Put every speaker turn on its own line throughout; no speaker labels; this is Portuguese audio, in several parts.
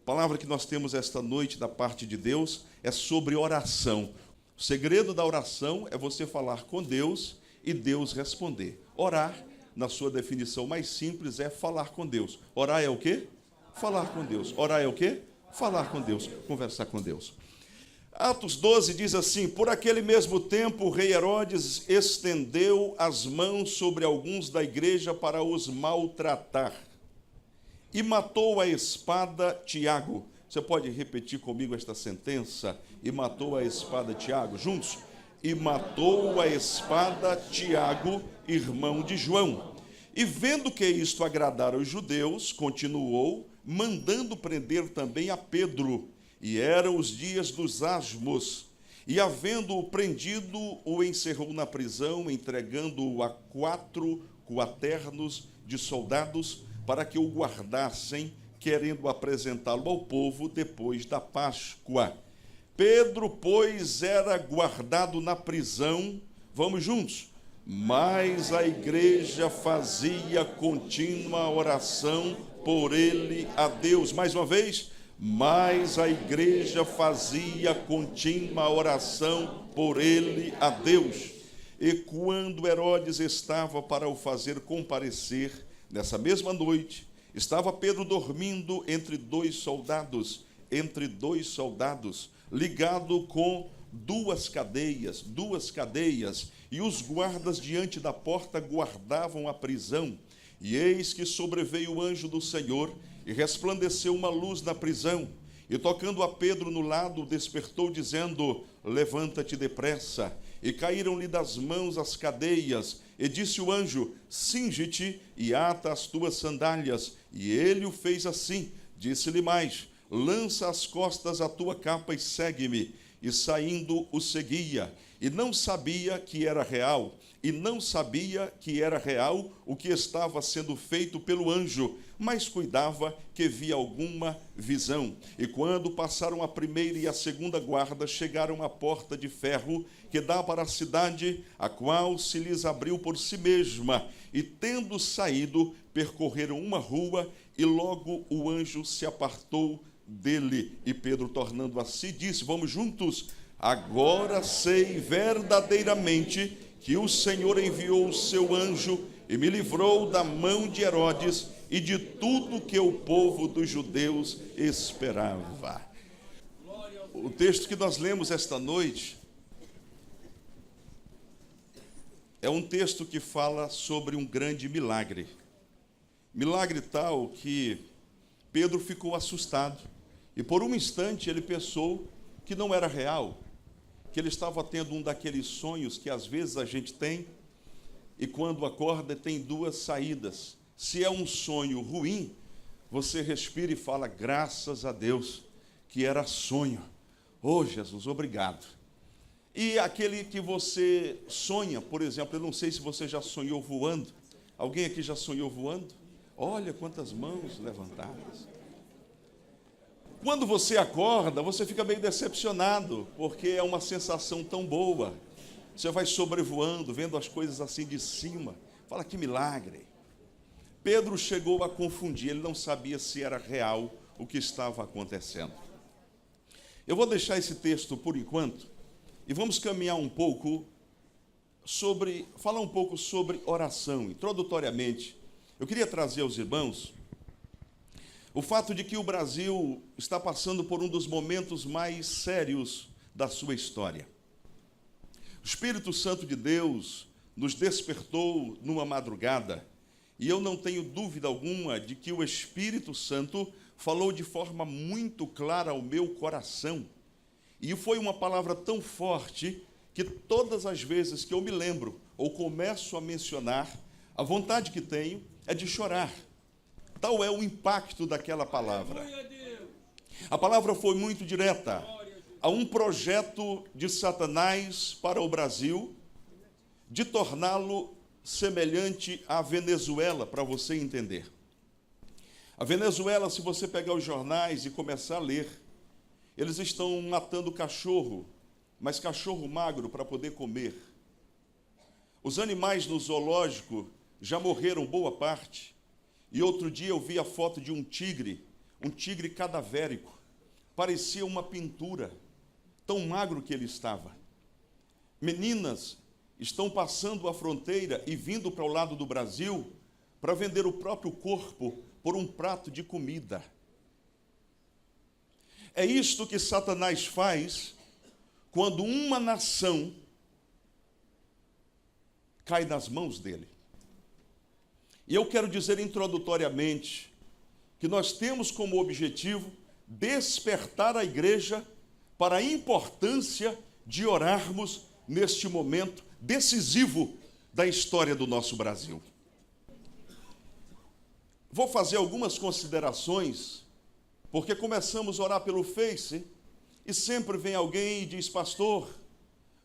palavra que nós temos esta noite da parte de Deus é sobre oração. O segredo da oração é você falar com Deus e Deus responder. Orar, na sua definição mais simples, é falar com Deus. Orar é o quê? Falar com Deus. Orar é o quê? Falar com Deus, conversar com Deus. Atos 12 diz assim: por aquele mesmo tempo o rei Herodes estendeu as mãos sobre alguns da igreja para os maltratar e matou a espada Tiago. Você pode repetir comigo esta sentença? E matou a espada Tiago, juntos? E matou a espada Tiago, irmão de João. E vendo que isto agradara os judeus, continuou, mandando prender também a Pedro. E eram os dias dos asmos. E havendo-o prendido, o encerrou na prisão, entregando-o a 4 quaternos de soldados, para que o guardassem, querendo apresentá-lo ao povo depois da Páscoa. Pedro, pois, era guardado na prisão, vamos juntos, mas a igreja fazia contínua oração por ele a Deus. Mais uma vez, mas a igreja fazia contínua oração por ele a Deus. E quando Herodes estava para o fazer comparecer, nessa mesma noite, estava Pedro dormindo entre dois soldados, ligado com duas cadeias, e os guardas diante da porta guardavam a prisão. E eis que sobreveio o anjo do Senhor, e resplandeceu uma luz na prisão, e tocando a Pedro no lado, despertou, dizendo: levanta-te depressa. E caíram-lhe das mãos as cadeias, e disse o anjo: cinge-te e ata as tuas sandálias. E ele o fez assim. Disse-lhe mais: lança às costas a tua capa e segue-me. E saindo o seguia, e não sabia que era real, o que estava sendo feito pelo anjo, mas cuidava que via alguma visão. E quando passaram a primeira e a segunda guarda, chegaram à porta de ferro que dá para a cidade, a qual se lhes abriu por si mesma, e tendo saído, percorreram uma rua, e logo o anjo se apartou dele. E Pedro, tornando a si, disse: vamos juntos, agora sei verdadeiramente que o Senhor enviou o seu anjo e me livrou da mão de Herodes e de tudo que o povo dos judeus esperava. O texto que nós lemos esta noite é um texto que fala sobre um grande milagre. Milagre tal que Pedro ficou assustado. E por um instante ele pensou que não era real, que ele estava tendo um daqueles sonhos que às vezes a gente tem, e quando acorda tem duas saídas. Se é um sonho ruim, você respira e fala: graças a Deus que era sonho. Oh, Jesus, obrigado. E aquele que você sonha, por exemplo, eu não sei se você já sonhou voando. Alguém aqui já sonhou voando? Olha quantas mãos levantadas. Quando você acorda, você fica meio decepcionado, porque é uma sensação tão boa. Você vai sobrevoando, vendo as coisas assim de cima. Fala: que milagre. Pedro chegou a confundir, ele não sabia se era real o que estava acontecendo. Eu vou deixar esse texto por enquanto, e vamos caminhar um pouco falar um pouco sobre oração. Introdutoriamente, eu queria trazer aos irmãos o fato de que o Brasil está passando por um dos momentos mais sérios da sua história. O Espírito Santo de Deus nos despertou numa madrugada, e eu não tenho dúvida alguma de que o Espírito Santo falou de forma muito clara ao meu coração. E foi uma palavra tão forte que todas as vezes que eu me lembro ou começo a mencionar, a vontade que tenho é de chorar. Tal é o impacto daquela palavra. A palavra foi muito direta. Há um projeto de Satanás para o Brasil de torná-lo semelhante à Venezuela, para você entender. A Venezuela, se você pegar os jornais e começar a ler, eles estão matando cachorro, mas cachorro magro para poder comer. Os animais no zoológico já morreram boa parte. E outro dia eu vi a foto de um tigre um tigre cadavérico, parecia uma pintura, tão magro que ele estava. Meninas estão passando a fronteira e vindo para o lado do Brasil para vender o próprio corpo por um prato de comida. É isto que Satanás faz quando uma nação cai nas mãos dele. E eu quero dizer introdutoriamente que nós temos como objetivo despertar a igreja para a importância de orarmos neste momento decisivo da história do nosso Brasil. Vou fazer algumas considerações, porque começamos a orar pelo Face e sempre vem alguém e diz: pastor,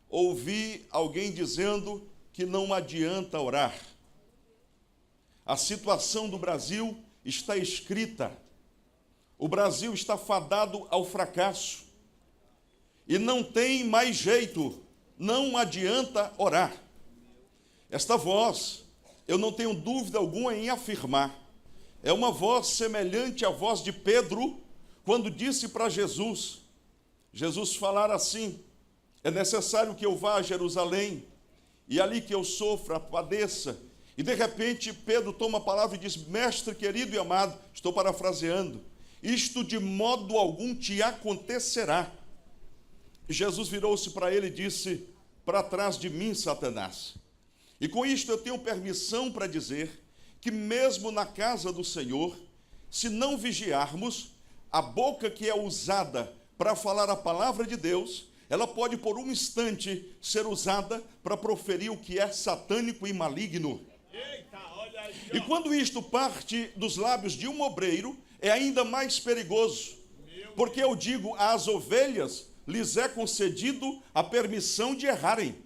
ouvi alguém dizendo que não adianta orar. A situação do Brasil está escrita. O Brasil está fadado ao fracasso. E não tem mais jeito, não adianta orar. Esta voz, eu não tenho dúvida alguma em afirmar, é uma voz semelhante à voz de Pedro, quando disse para Jesus falar assim: é necessário que eu vá a Jerusalém, e ali que eu sofra, padeça. E de repente Pedro toma a palavra e diz: mestre querido e amado, estou parafraseando, isto de modo algum te acontecerá. E Jesus virou-se para ele e disse: para trás de mim, Satanás. E com isto eu tenho permissão para dizer que mesmo na casa do Senhor, se não vigiarmos, a boca que é usada para falar a palavra de Deus, ela pode por um instante ser usada para proferir o que é satânico e maligno. E quando isto parte dos lábios de um obreiro, é ainda mais perigoso, porque eu digo, às ovelhas lhes é concedido a permissão de errarem.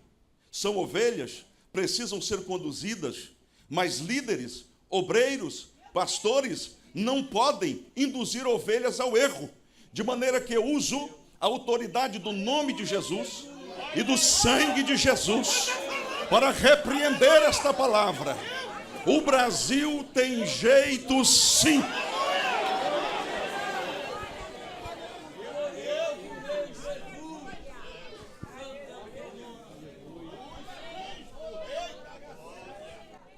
São ovelhas, precisam ser conduzidas, mas líderes, obreiros, pastores, não podem induzir ovelhas ao erro, de maneira que eu uso a autoridade do nome de Jesus e do sangue de Jesus para repreender esta palavra. O Brasil tem jeito sim.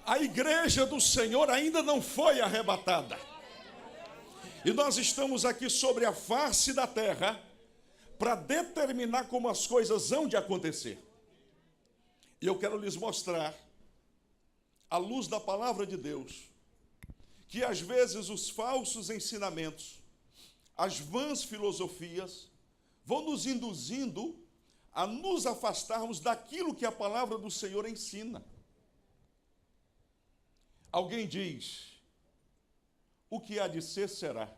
A igreja do Senhor ainda não foi arrebatada. E nós estamos aqui sobre a face da terra para determinar como as coisas hão de acontecer. E eu quero lhes mostrar, à luz da palavra de Deus, que às vezes os falsos ensinamentos, as vãs filosofias, vão nos induzindo a nos afastarmos daquilo que a palavra do Senhor ensina. Alguém diz: o que há de ser, será.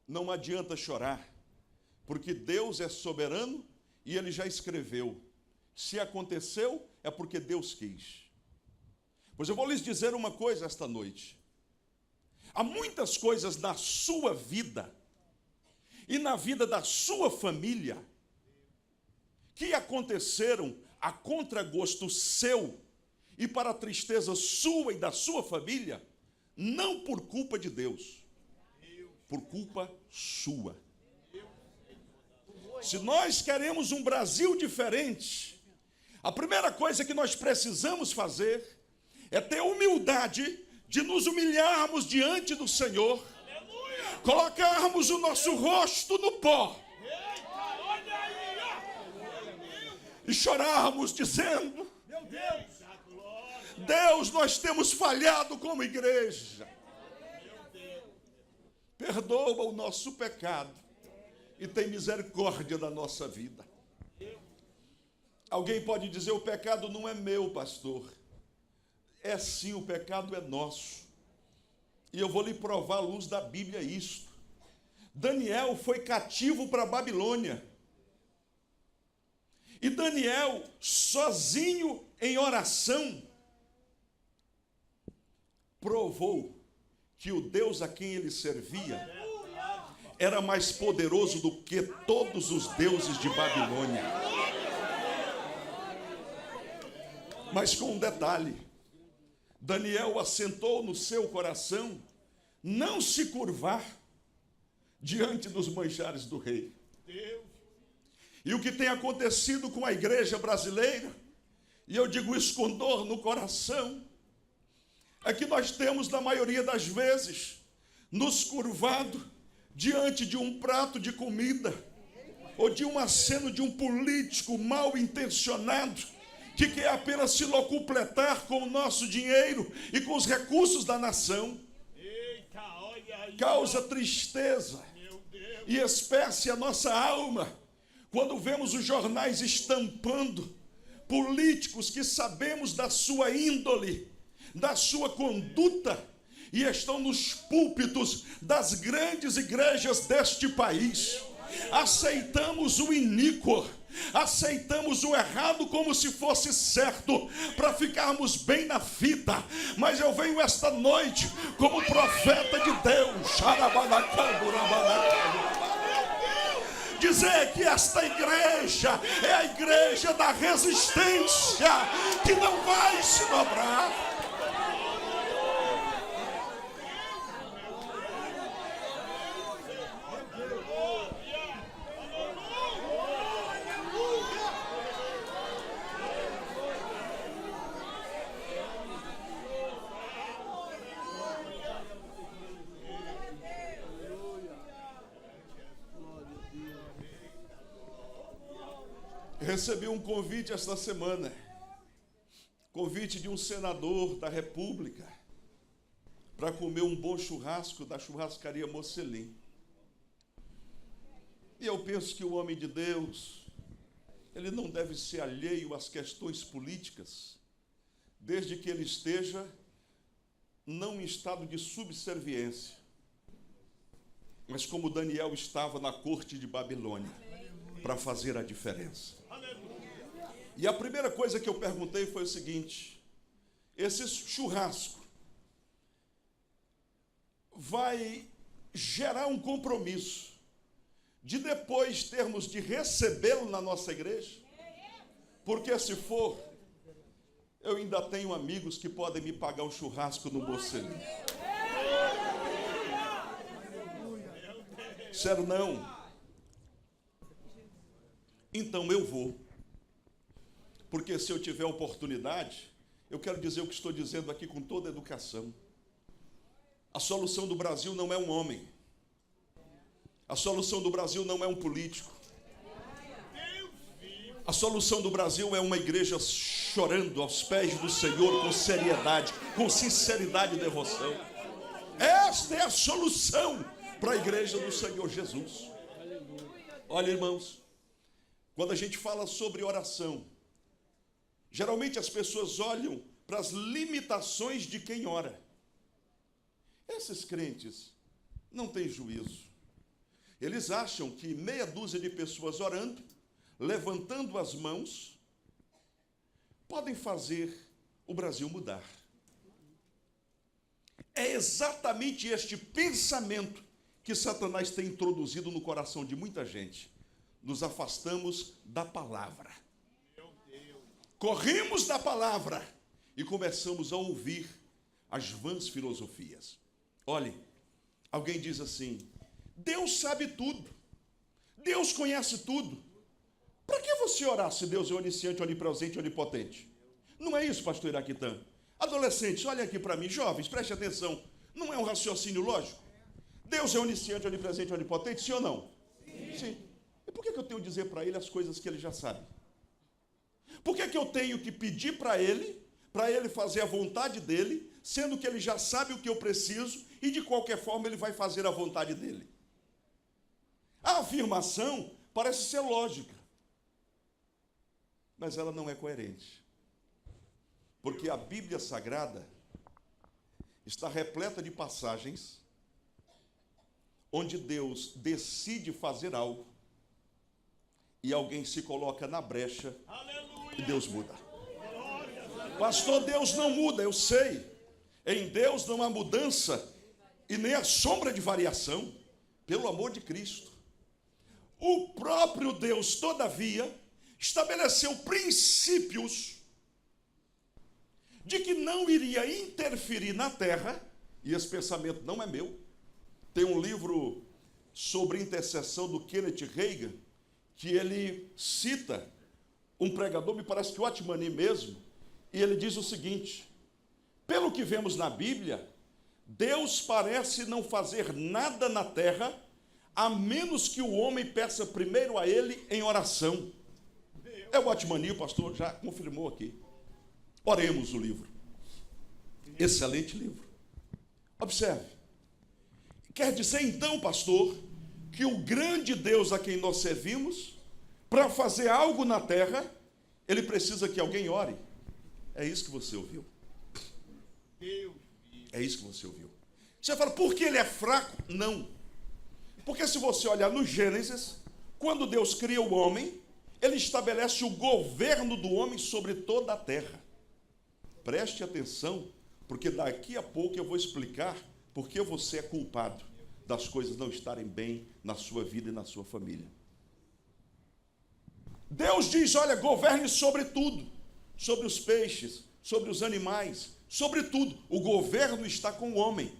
Não adianta chorar, porque Deus é soberano e Ele já escreveu. Se aconteceu, é porque Deus quis. Pois eu vou lhes dizer uma coisa esta noite. Há muitas coisas na sua vida e na vida da sua família que aconteceram a contragosto seu e para a tristeza sua e da sua família, não por culpa de Deus, por culpa sua. Se nós queremos um Brasil diferente, a primeira coisa que nós precisamos fazer é ter humildade de nos humilharmos diante do Senhor, colocarmos o nosso rosto no pó e chorarmos dizendo: Deus, nós temos falhado como igreja. Perdoa o nosso pecado e tem misericórdia da nossa vida. Alguém pode dizer: o pecado não é meu, pastor. É sim, o pecado é nosso. E eu vou lhe provar à luz da Bíblia isto. Daniel foi cativo para a Babilônia. E Daniel, sozinho em oração, provou que o Deus a quem ele servia era mais poderoso do que todos os deuses de Babilônia. Mas com um detalhe: Daniel assentou no seu coração não se curvar diante dos manjares do rei. E o que tem acontecido com a igreja brasileira, e eu digo isso com dor no coração, é que nós temos, na maioria das vezes, nos curvado diante de um prato de comida, ou de um aceno de um político mal intencionado, que quer apenas se locupletar com o nosso dinheiro e com os recursos da nação. Causa tristeza e espécie a nossa alma quando vemos os jornais estampando políticos que sabemos da sua índole, da sua conduta, e estão nos púlpitos das grandes igrejas deste país. Aceitamos o iníquo, aceitamos o errado como se fosse certo, para ficarmos bem na fita. Mas eu venho esta noite como profeta de Deus, dizer que esta igreja é a igreja da resistência, que não vai se dobrar. Recebi um convite esta semana, convite de um senador da República, para comer um bom churrasco da churrascaria Mocelim. E eu penso que o homem de Deus, ele não deve ser alheio às questões políticas, desde que ele esteja não em estado de subserviência, mas como Daniel estava na corte de Babilônia, para fazer a diferença. E a primeira coisa que eu perguntei foi o seguinte: esse churrasco vai gerar um compromisso de depois termos de recebê-lo na nossa igreja? Porque se for, eu ainda tenho amigos que podem me pagar um churrasco no Mocelim. Sério, não? Então eu vou. Porque se eu tiver oportunidade, eu quero dizer o que estou dizendo aqui com toda a educação. A solução do Brasil não é um homem. A solução do Brasil não é um político. A solução do Brasil é uma igreja chorando aos pés do Senhor com seriedade, com sinceridade e devoção. Esta é a solução para a igreja do Senhor Jesus. Olha, irmãos, quando a gente fala sobre oração, geralmente as pessoas olham para as limitações de quem ora. Esses crentes não têm juízo. Eles acham que meia dúzia de pessoas orando, levantando as mãos, podem fazer o Brasil mudar. É exatamente este pensamento que Satanás tem introduzido no coração de muita gente. Nos afastamos da palavra. Corremos da palavra e começamos a ouvir as vãs filosofias. Olhe, alguém diz assim: Deus sabe tudo, Deus conhece tudo. Para que você orar se Deus é onisciente, onipresente, onipotente? Não é isso, pastor Iraquitã? Adolescentes, olhem aqui para mim, jovens, preste atenção. Não é um raciocínio lógico? Deus é onisciente, onipresente, onipotente, sim ou não? Sim. E por que eu tenho que dizer para ele as coisas que ele já sabe? Por que eu tenho que pedir para ele fazer a vontade dele, sendo que ele já sabe o que eu preciso e de qualquer forma ele vai fazer a vontade dele? A afirmação parece ser lógica, mas ela não é coerente. Porque a Bíblia Sagrada está repleta de passagens onde Deus decide fazer algo e alguém se coloca na brecha. Aleluia. E Deus muda. Pastor, Deus não muda, eu sei. Em Deus não há mudança e nem a sombra de variação, pelo amor de Cristo. O próprio Deus, todavia, estabeleceu princípios de que não iria interferir na terra e esse pensamento não é meu. Tem um livro sobre intercessão do Kenneth Reagan, que ele cita um pregador, me parece que o Atmani mesmo, e ele diz o seguinte: pelo que vemos na Bíblia, Deus parece não fazer nada na terra, a menos que o homem peça primeiro a ele em oração. É o Atmani, o pastor já confirmou aqui. Oremos o livro. Excelente livro. Observe. Quer dizer então, pastor, que o grande Deus a quem nós servimos, para fazer algo na terra, ele precisa que alguém ore. É isso que você ouviu. É isso que você ouviu. Você fala, por que ele é fraco? Não. Porque se você olhar no Gênesis, quando Deus cria o homem, ele estabelece o governo do homem sobre toda a terra. Preste atenção, porque daqui a pouco eu vou explicar por que você é culpado das coisas não estarem bem na sua vida e na sua família. Deus diz, olha, governe sobre tudo, sobre os peixes, sobre os animais, sobre tudo. O governo está com o homem.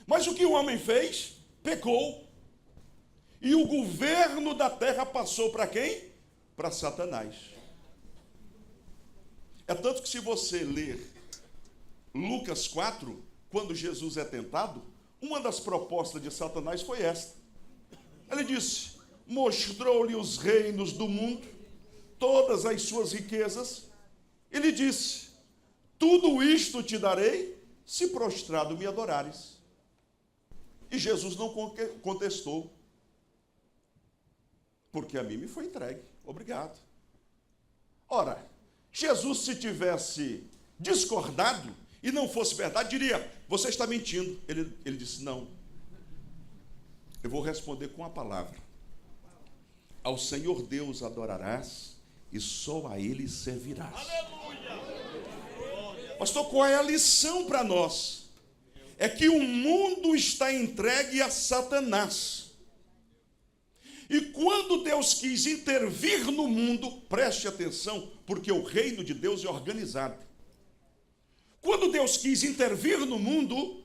Mas o que o homem fez? Pecou. E o governo da terra passou para quem? Para Satanás. É tanto que se você ler Lucas 4, quando Jesus é tentado, uma das propostas de Satanás foi esta. Ele disse, mostrou-lhe os reinos do mundo, todas as suas riquezas. Ele disse, tudo isto te darei, se prostrado me adorares. E Jesus não contestou, porque a mim me foi entregue. Obrigado. Ora, Jesus, se tivesse discordado e não fosse verdade, diria, você está mentindo. Ele disse, não. Eu vou responder com a palavra. Ao Senhor Deus adorarás e só a Ele servirás. Aleluia! Pastor, qual é a lição para nós? É que o mundo está entregue a Satanás. E quando Deus quis intervir no mundo, preste atenção, porque o reino de Deus é organizado. Quando Deus quis intervir no mundo,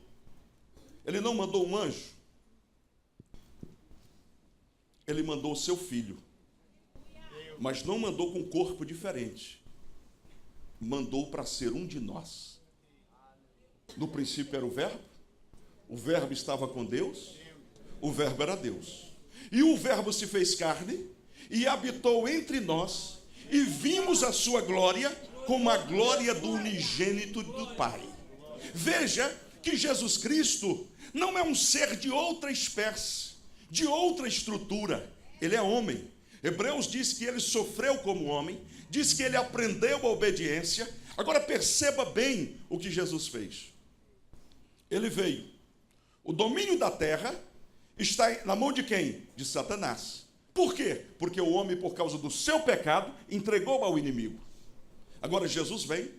Ele não mandou um anjo. Ele mandou o seu filho. Mas não mandou com um corpo diferente. Mandou para ser um de nós. No princípio era o verbo estava com Deus, o verbo era Deus. E o verbo se fez carne e habitou entre nós, e vimos a sua glória como a glória do unigênito do Pai. Veja que Jesus Cristo não é um ser de outra espécie, de outra estrutura. Ele é homem. Hebreus diz que ele sofreu como homem, diz que ele aprendeu a obediência. Agora perceba bem o que Jesus fez. Ele veio. O domínio da terra está na mão de quem? De Satanás. Por quê? Porque o homem, por causa do seu pecado, entregou ao inimigo. Agora Jesus vem,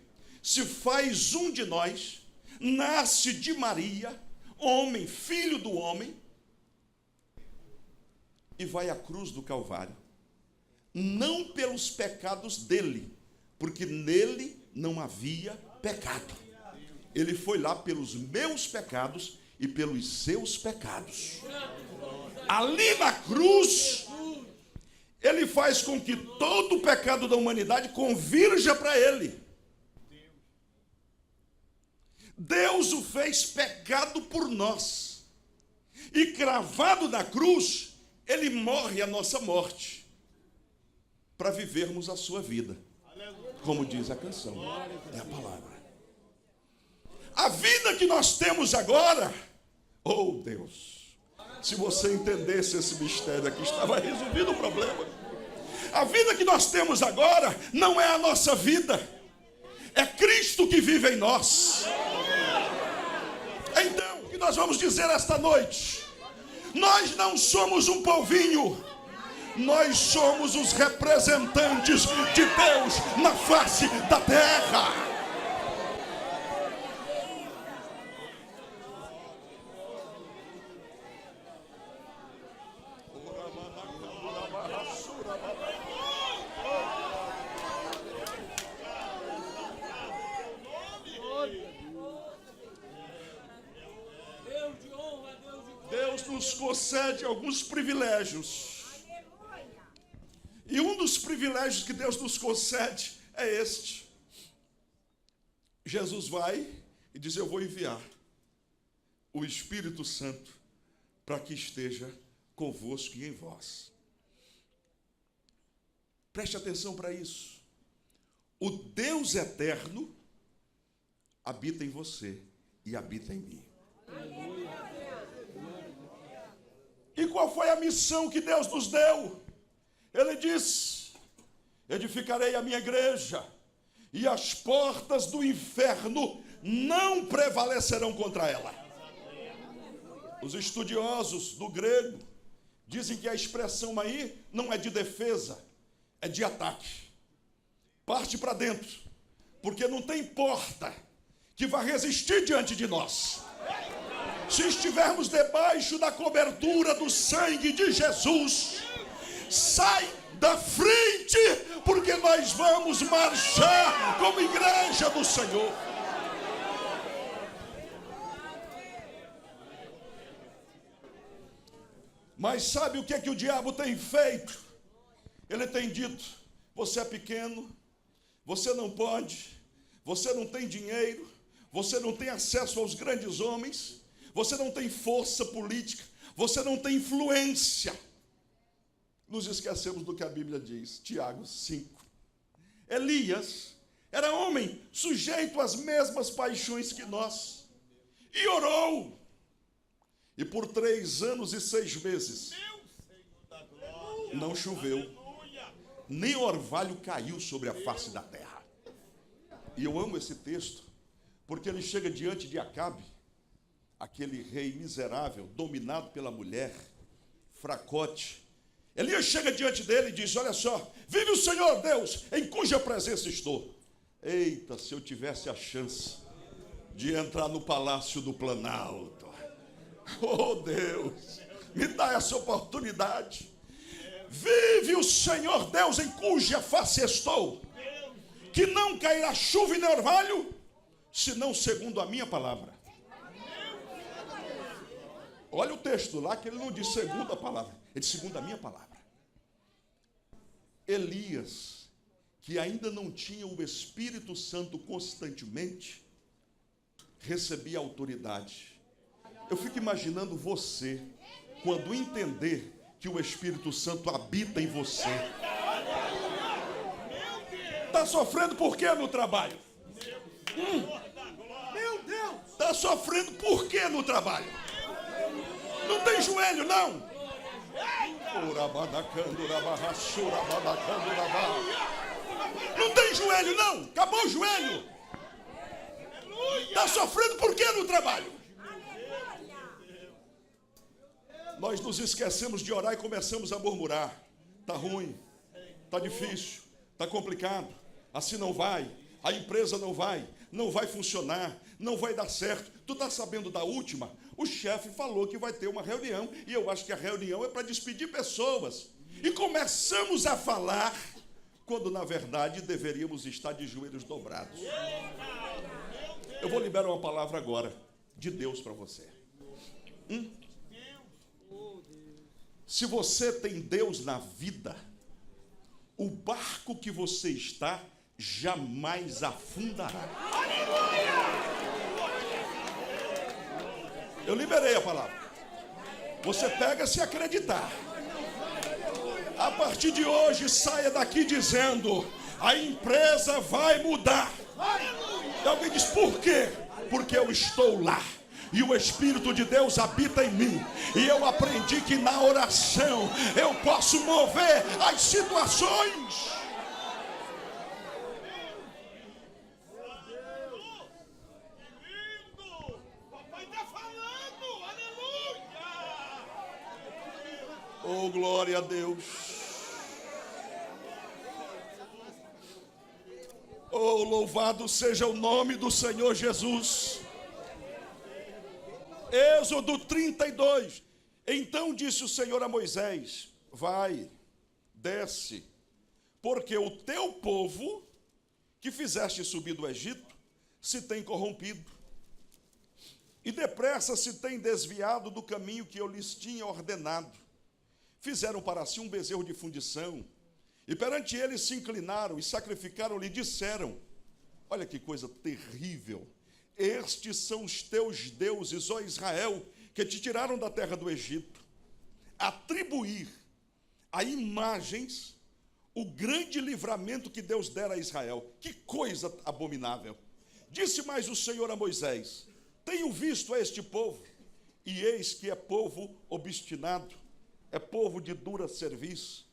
se faz um de nós, nasce de Maria, homem, filho do homem, e vai à cruz do Calvário. Não pelos pecados dele, porque nele não havia pecado. Ele foi lá pelos meus pecados e pelos seus pecados. Ali na cruz, ele faz com que todo o pecado da humanidade convirja para ele. Deus o fez pecado por nós. E cravado na cruz, ele morre a nossa morte, para vivermos a sua vida. Como diz a canção, é a palavra. A vida que nós temos agora, oh Deus, se você entendesse esse mistério aqui, estava resolvido o problema. A vida que nós temos agora não é a nossa vida, é Cristo que vive em nós. Então, o que nós vamos dizer esta noite? Nós não somos um polvinho, nós somos os representantes de Deus na face da terra. Deus concede alguns privilégios. E um dos privilégios que Deus nos concede é este. Jesus vai e diz: eu vou enviar o Espírito Santo para que esteja convosco e em vós. Preste atenção para isso. O Deus eterno habita em você e habita em mim. E qual foi a missão que Deus nos deu? Ele disse: edificarei a minha igreja, e as portas do inferno não prevalecerão contra ela. Os estudiosos do grego dizem que a expressão aí não é de defesa, é de ataque. Parte para dentro, porque não tem porta que vá resistir diante de nós. Se estivermos debaixo da cobertura do sangue de Jesus, sai da frente, porque nós vamos marchar como igreja do Senhor. Mas sabe o que é que o diabo tem feito? Ele tem dito: você é pequeno, você não pode, você não tem dinheiro, você não tem acesso aos grandes homens, você não tem força política, você não tem influência. Nos esquecemos do que a Bíblia diz, Tiago 5. Elias era homem sujeito às mesmas paixões que nós, e orou, e por 3 anos e 6 meses não choveu, nem orvalho caiu sobre a face da terra. E eu amo esse texto, porque ele chega diante de Acabe, aquele rei miserável, dominado pela mulher, fracote. Elias chega diante dele e diz: olha só, vive o Senhor Deus, em cuja presença estou. Eita, se eu tivesse a chance de entrar no palácio do Planalto. Oh Deus, me dá essa oportunidade. Vive o Senhor Deus, em cuja face estou, que não cairá chuva e nem orvalho, senão segundo a minha palavra. Olha o texto lá, que ele não diz segundo a palavra, ele diz segundo a minha palavra. Elias, que ainda não tinha o Espírito Santo constantemente, recebia autoridade. Eu fico imaginando você, quando entender que o Espírito Santo habita em você. Está sofrendo por quê no trabalho? Meu Deus! Está sofrendo por quê no trabalho? Não tem joelho, não? Não tem joelho, não? Acabou o joelho. Está sofrendo por quê no trabalho? Nós nos esquecemos de orar e começamos a murmurar. Está ruim, está difícil, está complicado, assim não vai, a empresa não vai funcionar, não vai dar certo. Tu está sabendo da última? O chefe falou que vai ter uma reunião, e eu acho que a reunião é para despedir pessoas. E começamos a falar, quando na verdade deveríamos estar de joelhos dobrados. Eu vou liberar uma palavra agora, de Deus para você. Se você tem Deus na vida, o barco que você está jamais afundará. Eu liberei a palavra. Você pega se acreditar. A partir de hoje, saia daqui dizendo: a empresa vai mudar. E alguém diz: por quê? Porque eu estou lá. E o Espírito de Deus habita em mim. E eu aprendi que na oração eu posso mover as situações. Oh, glória a Deus. Oh, louvado seja o nome do Senhor Jesus. Êxodo 32. Então disse o Senhor a Moisés: vai, desce, porque o teu povo que fizeste subir do Egito se tem corrompido. e depressa se têm desviado do caminho que eu lhes tinha ordenado. Fizeram para si um bezerro de fundição, e perante ele se inclinaram e sacrificaram-lhe e disseram, olha que coisa terrível, estes são os teus deuses, ó Israel, que te tiraram da terra do Egito. Atribuir a imagens o grande livramento que Deus dera a Israel. Que coisa abominável. Disse mais o Senhor a Moisés, tenho visto a este povo, e eis que é povo obstinado, é povo de dura serviço.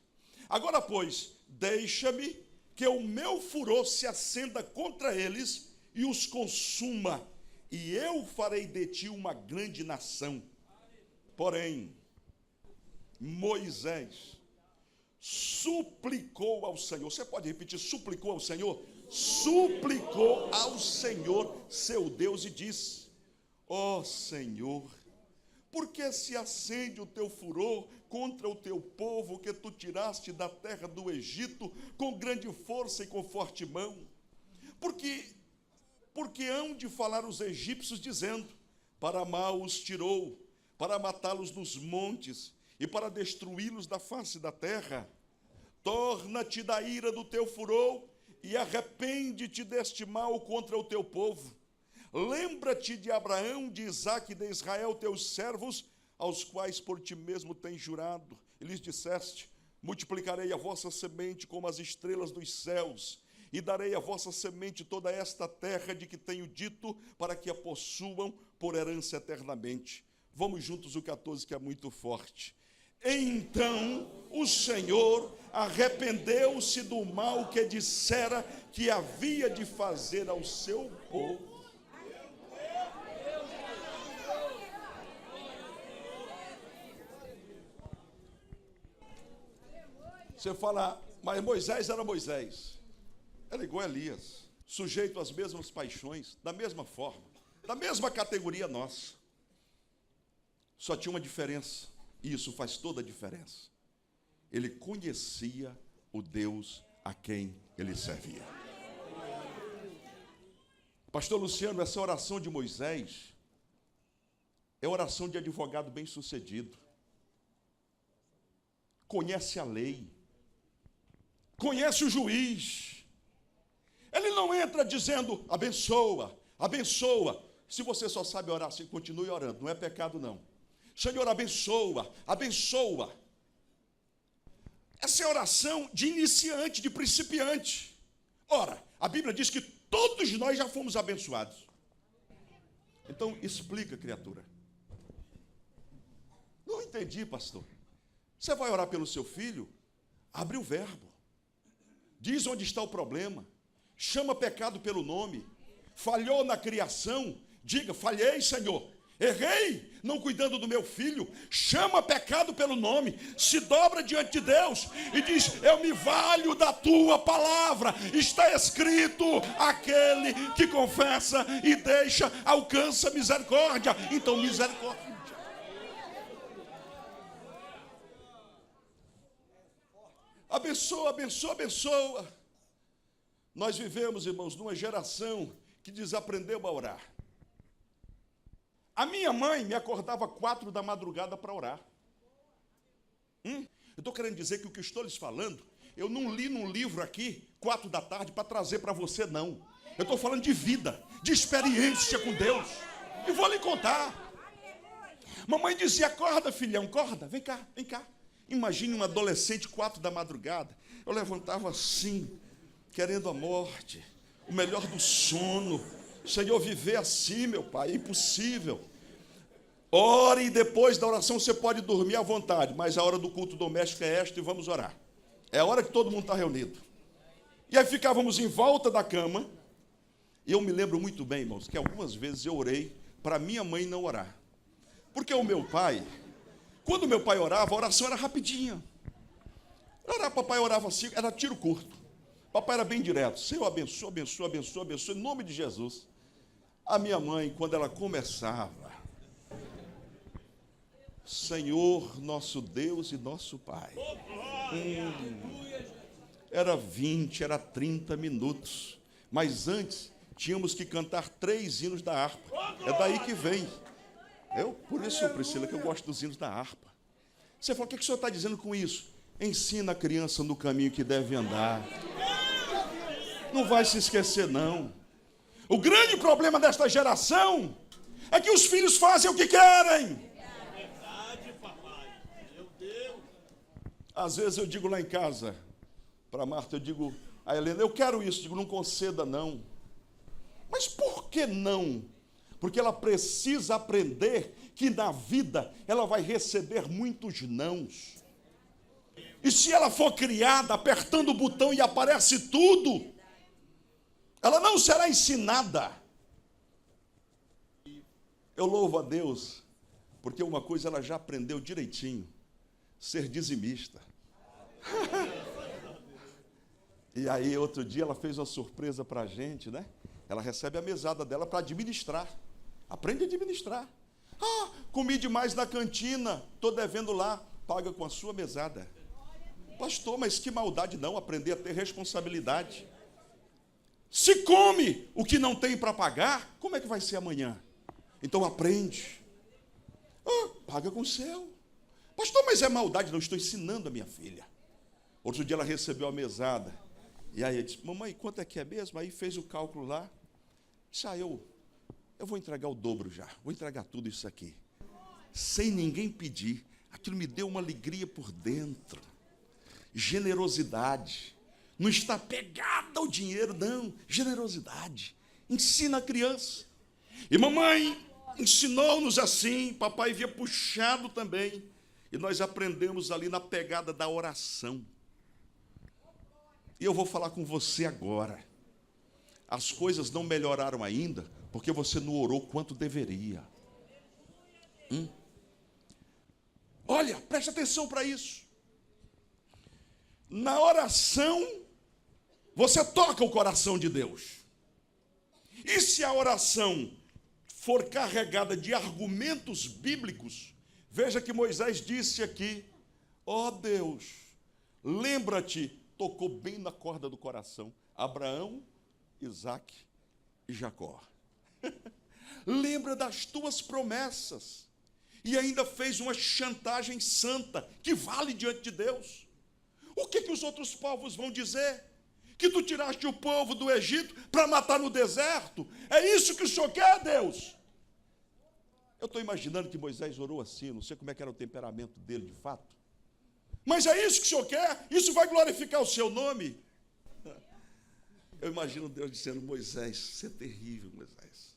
Agora, pois, deixa-me que o meu furor se acenda contra eles e os consuma, e eu farei de ti uma grande nação. Porém, Moisés suplicou ao Senhor. Você pode repetir, suplicou ao Senhor? Suplicou ao Senhor, seu Deus, e disse, ó Senhor, por que se acende o teu furor contra o teu povo que tu tiraste da terra do Egito com grande força e com forte mão? Porque hão de falar os egípcios dizendo, para mal os tirou, para matá-los nos montes e para destruí-los da face da terra. Torna-te da ira do teu furor e arrepende-te deste mal contra o teu povo. Lembra-te de Abraão, de Isaque e de Israel, teus servos, aos quais por ti mesmo tens jurado. E lhes disseste, multiplicarei a vossa semente como as estrelas dos céus, e darei a vossa semente toda esta terra de que tenho dito, para que a possuam por herança eternamente. Vamos juntos o 14, que é muito forte. Então o Senhor arrependeu-se do mal que dissera que havia de fazer ao seu povo. Você fala, mas Moisés era Moisés. Era igual a Elias, sujeito às mesmas paixões, da mesma forma, da mesma categoria nossa. Só tinha uma diferença, e isso faz toda a diferença. Ele conhecia o Deus a quem ele servia. Pastor Luciano, essa oração de Moisés é oração de advogado bem-sucedido. Conhece a lei, conhece o juiz. Ele não entra dizendo, abençoa, abençoa. Se você só sabe orar assim, continue orando, não é pecado não. Senhor, abençoa, abençoa. Essa é oração de iniciante, de principiante. Ora, a Bíblia diz que todos nós já fomos abençoados. Então, explica, criatura. Não entendi, pastor. Você vai orar pelo seu filho? Abre o verbo. Diz onde está o problema. Chama pecado pelo nome. Falhou na criação? Diga, falhei, Senhor. Errei, não cuidando do meu filho. Chama pecado pelo nome. Se dobra diante de Deus e diz, eu me valho da tua palavra. Está escrito, aquele que confessa e deixa, alcança misericórdia. Então, misericórdia. Abençoa, abençoa, abençoa. Nós vivemos, irmãos, numa geração que desaprendeu a orar. A minha mãe me acordava 4 da madrugada para orar. Eu estou querendo dizer que o que estou lhes falando, eu não li num livro aqui, 4 da tarde, para trazer para você, não. Eu estou falando de vida, de experiência com Deus. E vou lhe contar. Mamãe dizia, acorda, filhão, acorda, vem cá, vem cá. Imagine um adolescente, 4 da madrugada. Eu levantava assim, querendo a morte, o melhor do sono. Senhor, viver assim, meu Pai, é impossível. Ore e depois da oração você pode dormir à vontade, mas a hora do culto doméstico é esta e vamos orar. É a hora que todo mundo está reunido. E aí ficávamos em volta da cama. E eu me lembro muito bem, irmãos, que algumas vezes eu orei para minha mãe não orar. Porque o meu pai, quando meu pai orava, a oração era rapidinha. Papai orava assim, era tiro curto. Papai era bem direto. Senhor, abençoa, abençoa, abençoa, abençoa, em nome de Jesus. A minha mãe, quando ela começava, Senhor, nosso Deus e nosso Pai. Era 20, era 30 minutos. Mas antes, tínhamos que cantar 3 hinos da harpa. É daí que vem. Por isso, Priscila, que eu gosto dos hinos da harpa. Você fala, o que o senhor está dizendo com isso? Ensina a criança no caminho que deve andar. Não vai se esquecer, não. O grande problema desta geração é que os filhos fazem o que querem. Às vezes eu digo lá em casa, para Marta, eu digo a Helena, eu quero isso, digo, não conceda não. Mas por que não? Porque ela precisa aprender que na vida ela vai receber muitos nãos. E se ela for criada apertando o botão e aparece tudo, ela não será ensinada. Eu louvo a Deus, porque uma coisa ela já aprendeu direitinho, ser dizimista. E aí, outro dia, ela fez uma surpresa para a gente, né? Ela recebe a mesada dela para administrar. Aprende a administrar. Comi demais na cantina, estou devendo lá, paga com a sua mesada. Pastor, mas que maldade não, aprender a ter responsabilidade. Se come o que não tem para pagar, como é que vai ser amanhã? Então aprende. Paga com o seu. Pastor, mas é maldade, não, estou ensinando a minha filha. Outro dia ela recebeu a mesada. E aí disse, mamãe, quanto é que é mesmo? Aí fez o cálculo lá. Disse, eu vou entregar o dobro já. Vou entregar tudo isso aqui. Sem ninguém pedir. Aquilo me deu uma alegria por dentro. Generosidade. Não está pegada ao dinheiro, não. Generosidade. Ensina a criança. E mamãe ensinou-nos assim. Papai via puxado também. E nós aprendemos ali na pegada da oração. E eu vou falar com você agora. As coisas não melhoraram ainda, porque você não orou quanto deveria. Olha, preste atenção para isso. Na oração, você toca o coração de Deus. E se a oração for carregada de argumentos bíblicos, veja que Moisés disse aqui, Deus, lembra-te, tocou bem na corda do coração, Abraão, Isaque e Jacó. Lembra das tuas promessas. E ainda fez uma chantagem santa, que vale diante de Deus. O que os outros povos vão dizer? Que tu tiraste o povo do Egito para matar no deserto? É isso que o Senhor quer, Deus? Eu estou imaginando que Moisés orou assim, não sei como é que era o temperamento dele de fato. Mas é isso que o Senhor quer? Isso vai glorificar o seu nome? Eu imagino Deus dizendo, Moisés, você é terrível, Moisés.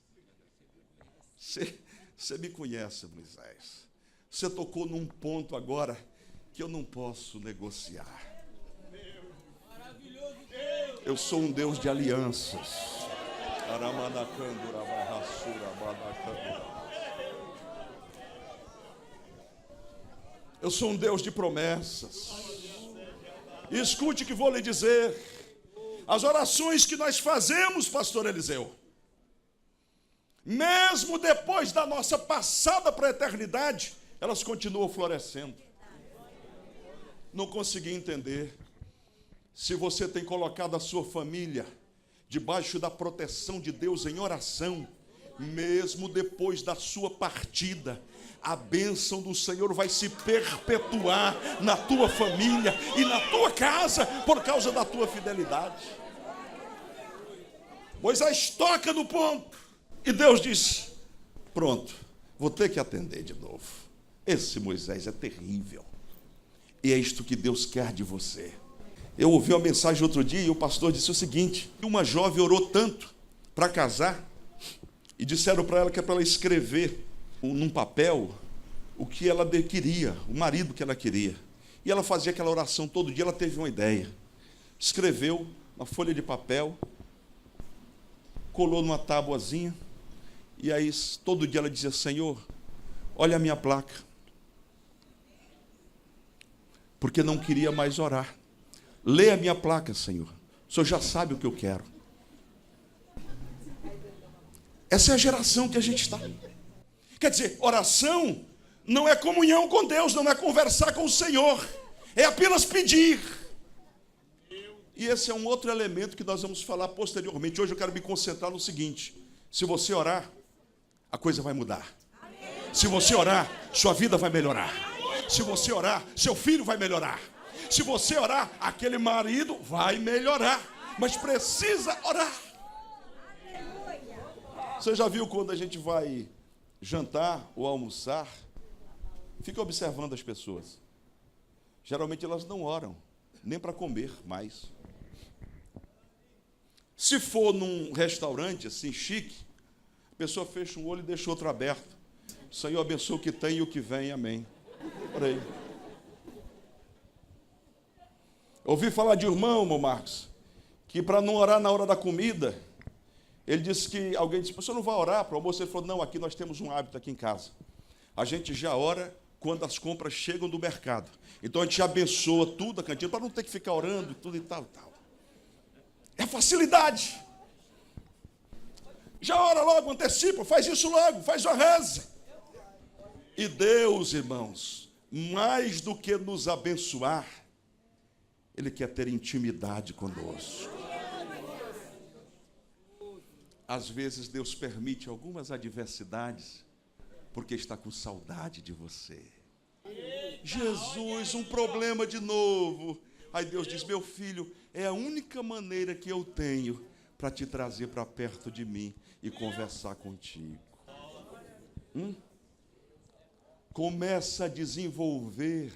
Você me conhece, Moisés. Você tocou num ponto agora que eu não posso negociar. Eu sou um Deus de alianças. Eu sou um Deus de promessas. E escute o que vou lhe dizer. As orações que nós fazemos, pastor Eliseu, mesmo depois da nossa passada para a eternidade, elas continuam florescendo. Não consegui entender. Se você tem colocado a sua família debaixo da proteção de Deus em oração, mesmo depois da sua partida, a bênção do Senhor vai se perpetuar na tua família e na tua casa por causa da tua fidelidade. Moisés toca no ponto e Deus diz, pronto, vou ter que atender de novo. Esse Moisés é terrível. E é isto que Deus quer de você. Eu ouvi uma mensagem outro dia e o pastor disse o seguinte, uma jovem orou tanto para casar e disseram para ela que é para ela escrever num papel o que ela queria, o marido que ela queria. E ela fazia aquela oração todo dia, ela teve uma ideia. Escreveu uma folha de papel, colou numa tábuazinha, e aí todo dia ela dizia, Senhor, olha a minha placa. Porque não queria mais orar. Lê a minha placa, Senhor. O Senhor já sabe o que eu quero. Essa é a geração que a gente está. Quer dizer, oração não é comunhão com Deus, não é conversar com o Senhor. É apenas pedir. E esse é um outro elemento que nós vamos falar posteriormente. Hoje eu quero me concentrar no seguinte: se você orar, a coisa vai mudar. Se você orar, sua vida vai melhorar. Se você orar, seu filho vai melhorar. Se você orar, aquele marido vai melhorar. Mas precisa orar. Você já viu quando a gente vai jantar ou almoçar? Fica observando as pessoas. Geralmente elas não oram, nem para comer mais. Se for num restaurante assim chique, a pessoa fecha um olho e deixa o outro aberto. Senhor, abençoa o que tem e o que vem, amém. Por aí. Ouvi falar de irmão, Marcos, que para não orar na hora da comida, ele disse que alguém disse: você não vai orar para o almoço? Ele falou: não, aqui nós temos um hábito aqui em casa. A gente já ora quando as compras chegam do mercado. Então a gente abençoa tudo a cantina para não ter que ficar orando e tudo e tal. É facilidade. Já ora logo, antecipa, faz isso logo, faz uma reza. E Deus, irmãos, mais do que nos abençoar, Ele quer ter intimidade conosco. Às vezes Deus permite algumas adversidades porque está com saudade de você. Jesus, um problema de novo. Aí Deus diz: meu filho, é a única maneira que eu tenho para te trazer para perto de mim e conversar contigo. Começa a desenvolver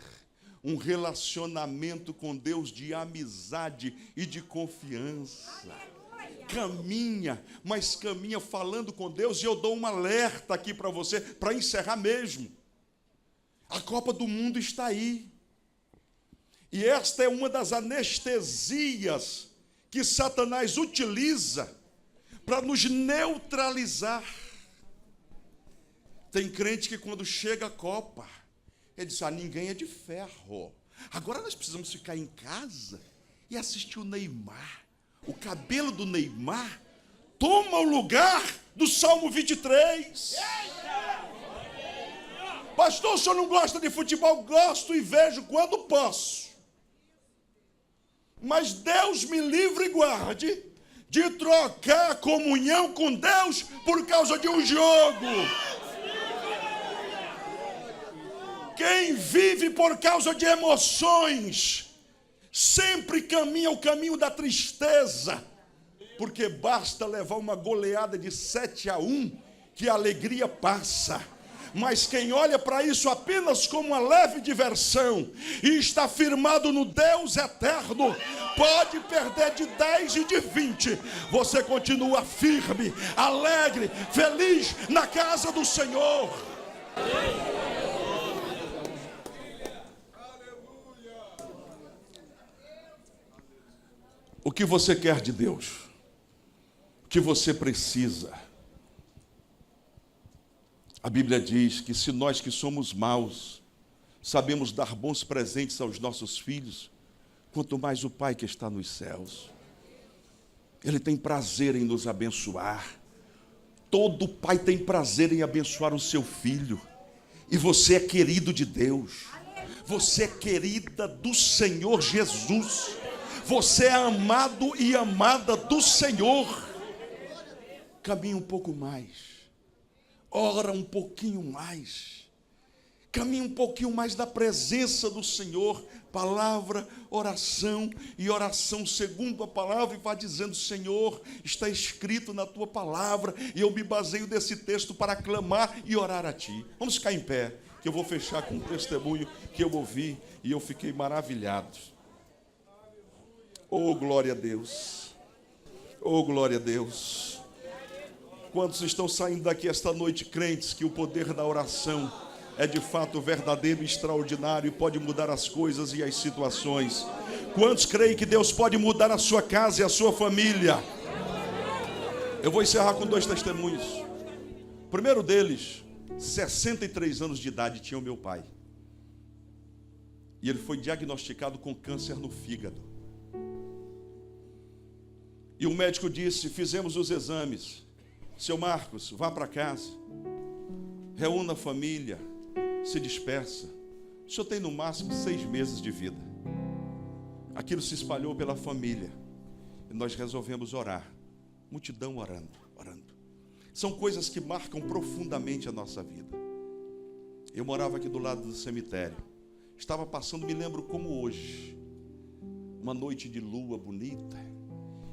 um relacionamento com Deus de amizade e de confiança. Caminha, mas caminha falando com Deus. E eu dou um alerta aqui para você, para encerrar mesmo. A Copa do Mundo está aí. E esta é uma das anestesias que Satanás utiliza para nos neutralizar. Tem crente que quando chega a Copa, ele diz: ninguém é de ferro. Agora nós precisamos ficar em casa e assistir o Neymar. O cabelo do Neymar toma o lugar do Salmo 23. Pastor, o senhor não gosta de futebol? Gosto e vejo quando posso. Mas Deus me livre e guarde de trocar a comunhão com Deus por causa de um jogo. Quem vive por causa de emoções sempre caminha o caminho da tristeza, porque basta levar uma goleada de 7-1 que a alegria passa. Mas quem olha para isso apenas como uma leve diversão e está firmado no Deus eterno, pode perder de 10 e de 20. Você continua firme, alegre, feliz na casa do Senhor. O que você quer de Deus? O que você precisa? A Bíblia diz que se nós que somos maus sabemos dar bons presentes aos nossos filhos, quanto mais o Pai que está nos céus. Ele tem prazer em nos abençoar. Todo pai tem prazer em abençoar o seu filho. E você é querido de Deus. Você é querida do Senhor Jesus. Você é amado e amada do Senhor. Caminhe um pouco mais. Ora um pouquinho mais. Caminhe um pouquinho mais da presença do Senhor. Palavra, oração e oração segundo a palavra. E vá dizendo: Senhor, está escrito na tua palavra. E eu me baseio desse texto para clamar e orar a ti. Vamos ficar em pé, que eu vou fechar com um testemunho que eu ouvi e eu fiquei maravilhado. Oh, glória a Deus. Oh, glória a Deus. Quantos estão saindo daqui esta noite crentes que o poder da oração é de fato verdadeiro e extraordinário e pode mudar as coisas e as situações? Quantos creem que Deus pode mudar a sua casa e a sua família? Eu vou encerrar com 2 testemunhos. O primeiro deles, 63 anos de idade tinha o meu pai. E ele foi diagnosticado com câncer no fígado. E o médico disse: fizemos os exames. Seu Marcos, vá para casa. Reúna a família. Se dispersa. O senhor tem no máximo 6 meses de vida. Aquilo se espalhou pela família. E nós resolvemos orar. Multidão orando, orando. São coisas que marcam profundamente a nossa vida. Eu morava aqui do lado do cemitério. Estava passando, me lembro como hoje, uma noite de lua bonita.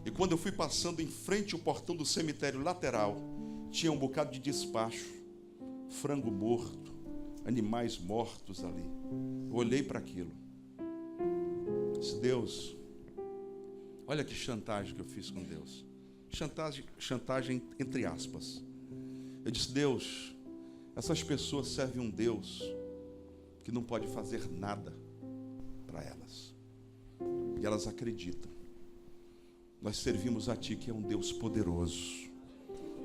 E quando eu fui passando em frente ao portão do cemitério lateral, tinha um bocado de despacho, frango morto, animais mortos ali. Eu olhei para aquilo. Disse: Deus, olha que chantagem que eu fiz com Deus. Chantagem entre aspas. Eu disse: Deus, essas pessoas servem um Deus que não pode fazer nada para elas. E elas acreditam. Nós servimos a Ti, que é um Deus poderoso,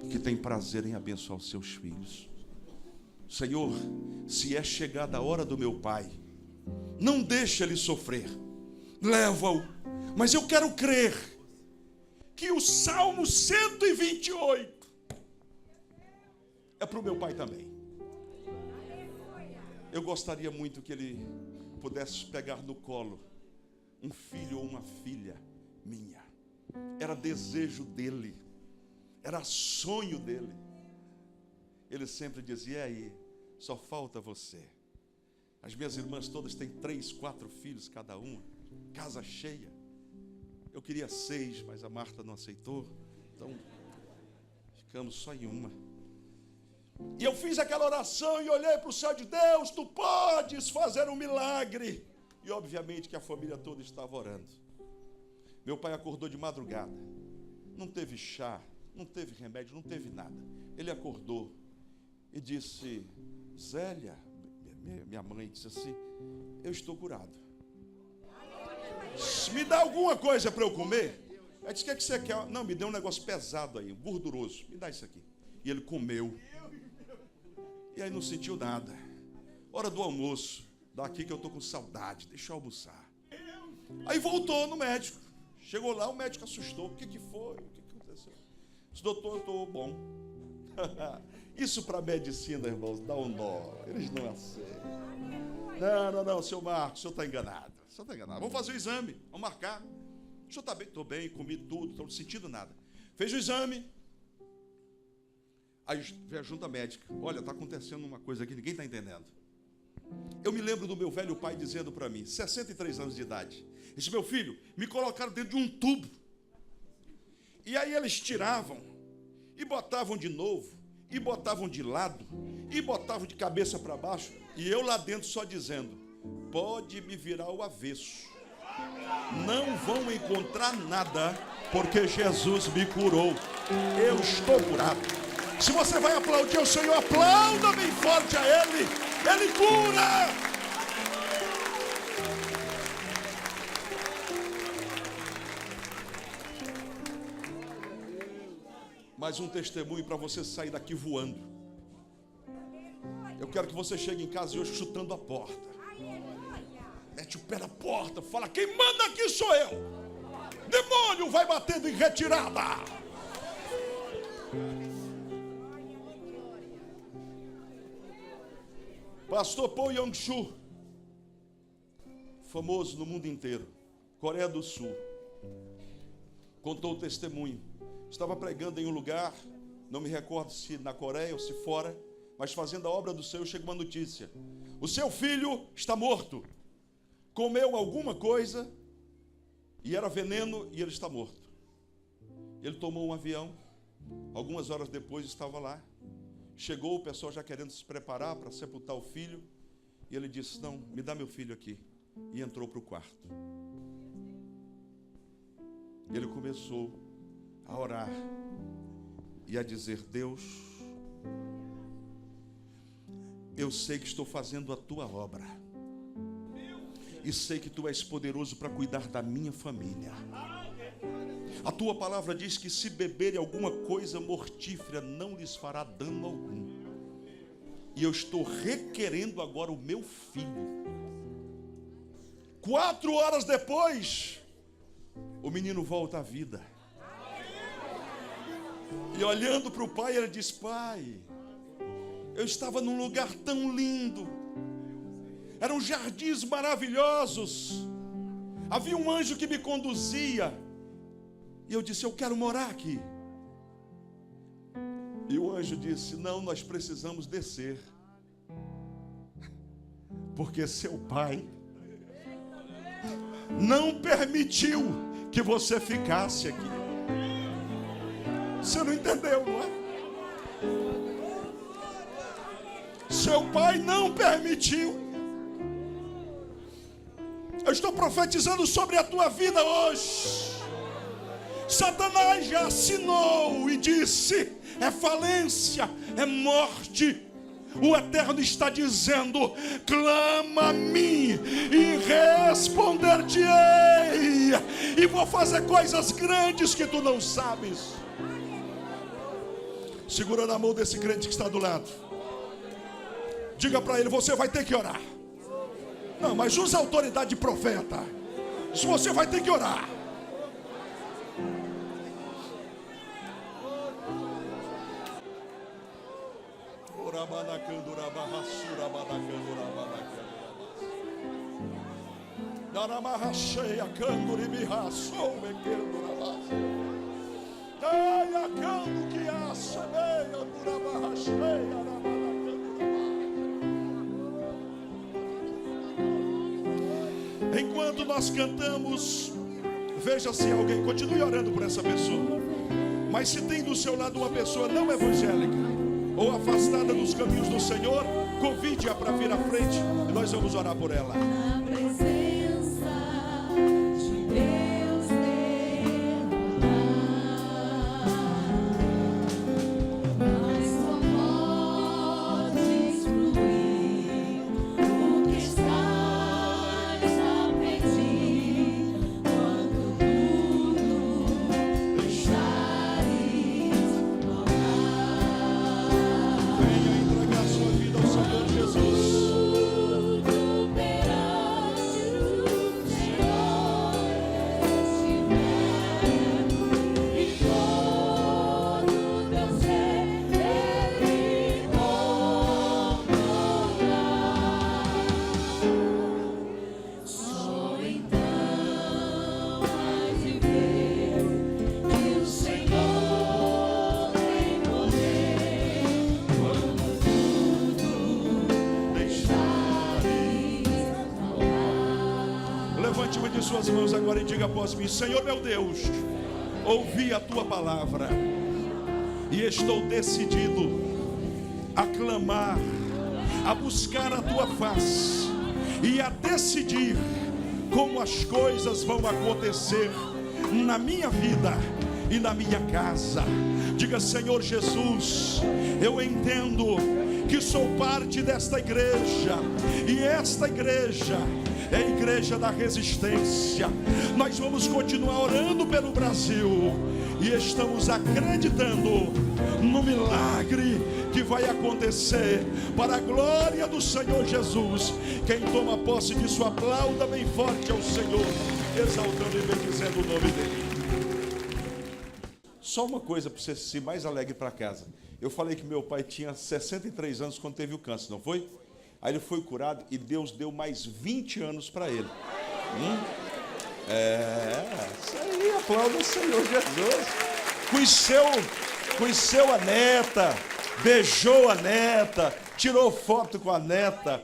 que tem prazer em abençoar os Seus filhos. Senhor, se é chegada a hora do meu pai, não deixa ele sofrer, leva-o. Mas eu quero crer que o Salmo 128 é para o meu pai também. Eu gostaria muito que ele pudesse pegar no colo um filho ou uma filha minha. Era desejo dele, era sonho dele. Ele sempre dizia: e aí, só falta você. As minhas irmãs todas têm 3, 4 filhos cada uma, casa cheia. Eu queria 6, mas a Marta não aceitou, então ficamos só em uma. E eu fiz aquela oração e olhei para o céu de Deus: Tu podes fazer um milagre. E obviamente que a família toda estava orando. Meu pai acordou de madrugada, não teve chá, não teve remédio, não teve nada. Ele acordou e disse: Zélia, minha mãe disse assim: eu estou curado. Me dá alguma coisa para eu comer? Eu disse: o que você quer? Não, me dê um negócio pesado aí, gorduroso. Me dá isso aqui. E ele comeu. E aí não sentiu nada. Hora do almoço. Daqui que eu estou com saudade, deixa eu almoçar. Aí voltou no médico. Chegou lá, o médico assustou. O que foi? O que aconteceu? Disse: doutor, eu estou bom. Isso para a medicina, irmãos, dá um nó. Eles não aceitam. Não, seu Marcos, o senhor está enganado. O senhor está enganado. Vamos fazer o exame, vamos marcar. O senhor está bem? Estou bem, comi tudo, estou sentindo nada. Fez o exame. Aí veio a junta médica: olha, está acontecendo uma coisa aqui, ninguém está entendendo. Eu me lembro do meu velho pai dizendo para mim, 63 anos de idade: disse: meu filho, me colocaram dentro de um tubo. E aí eles tiravam e botavam de novo, e botavam de lado, e botavam de cabeça para baixo, e eu lá dentro só dizendo: pode me virar ao avesso, não vão encontrar nada, porque Jesus me curou. Eu estou curado. Se você vai aplaudir o Senhor, aplauda bem forte a Ele. Ele cura. Mais um testemunho para você sair daqui voando. Eu quero que você chegue em casa hoje chutando a porta. Mete o pé na porta, fala: quem manda aqui sou eu. Demônio, vai batendo em retirada. Pastor Paul Yong-Shu, famoso no mundo inteiro, Coreia do Sul, contou o testemunho. Estava pregando em um lugar, não me recordo se na Coreia ou se fora, mas fazendo a obra do Senhor, chega uma notícia: o seu filho está morto, comeu alguma coisa e era veneno e ele está morto. Ele tomou um avião, algumas horas depois estava lá. Chegou o pessoal já querendo se preparar para sepultar o filho, e ele disse: não, me dá meu filho aqui. E entrou para o quarto. E ele começou a orar e a dizer: Deus, eu sei que estou fazendo a tua obra, e sei que tu és poderoso para cuidar da minha família. A tua palavra diz que se beberem alguma coisa mortífera não lhes fará dano algum. E eu estou requerendo agora o meu filho. 4 horas depois, o menino volta à vida. E olhando para o pai, ele diz: pai, eu estava num lugar tão lindo, eram jardins maravilhosos, Havia um anjo que me conduzia. E eu disse: eu quero morar aqui. E o anjo disse: não, nós precisamos descer. Porque seu pai não permitiu que você ficasse aqui. Você não entendeu, não é? Seu pai não permitiu. Eu estou profetizando sobre a tua vida hoje. Satanás já assinou e disse: é falência, é morte. O Eterno está dizendo: clama a mim e responder-te-ei, e vou fazer coisas grandes que tu não sabes. Segura na mão desse crente que está do lado. Diga para ele: você vai ter que orar. Não, mas usa a autoridade de profeta. Se você vai ter que orar. Enquanto nós cantamos, veja se alguém, continue orando por essa pessoa. Mas se tem do seu lado uma pessoa não evangélica ou afastada dos caminhos do Senhor, convide-a para vir à frente e nós vamos orar por ela.
Na presença de Deus mas só podes fluir o que estás a pedir quando tudo deixares rolar.
Venha entregar sua vida ao Senhor Jesus.
Tudo perante o Senhor estiver, e todo teu ser Ele controlar. Só então hás de ver que o Senhor tem poder quando deixares rolar.
Levante uma de suas mãos agora e diga após mim: Senhor meu Deus, ouvi a tua palavra e estou decidido a clamar, a buscar a tua face e a decidir como as coisas vão acontecer na minha vida e na minha casa. Diga: Senhor Jesus, eu entendo que sou parte desta igreja, e esta igreja é a igreja da resistência. Nós vamos continuar orando pelo Brasil e estamos acreditando no milagre que vai acontecer para a glória do Senhor Jesus. Quem toma posse disso, aplauda bem forte ao Senhor, exaltando e bendizendo o nome dele. Só uma coisa para você se mais alegre para casa. Eu falei que meu pai tinha 63 anos quando teve o câncer, não foi? Aí ele foi curado e Deus deu mais 20 anos para ele. Isso aí, aplauda o Senhor Jesus. Conheceu a neta, beijou a neta, tirou foto com a neta.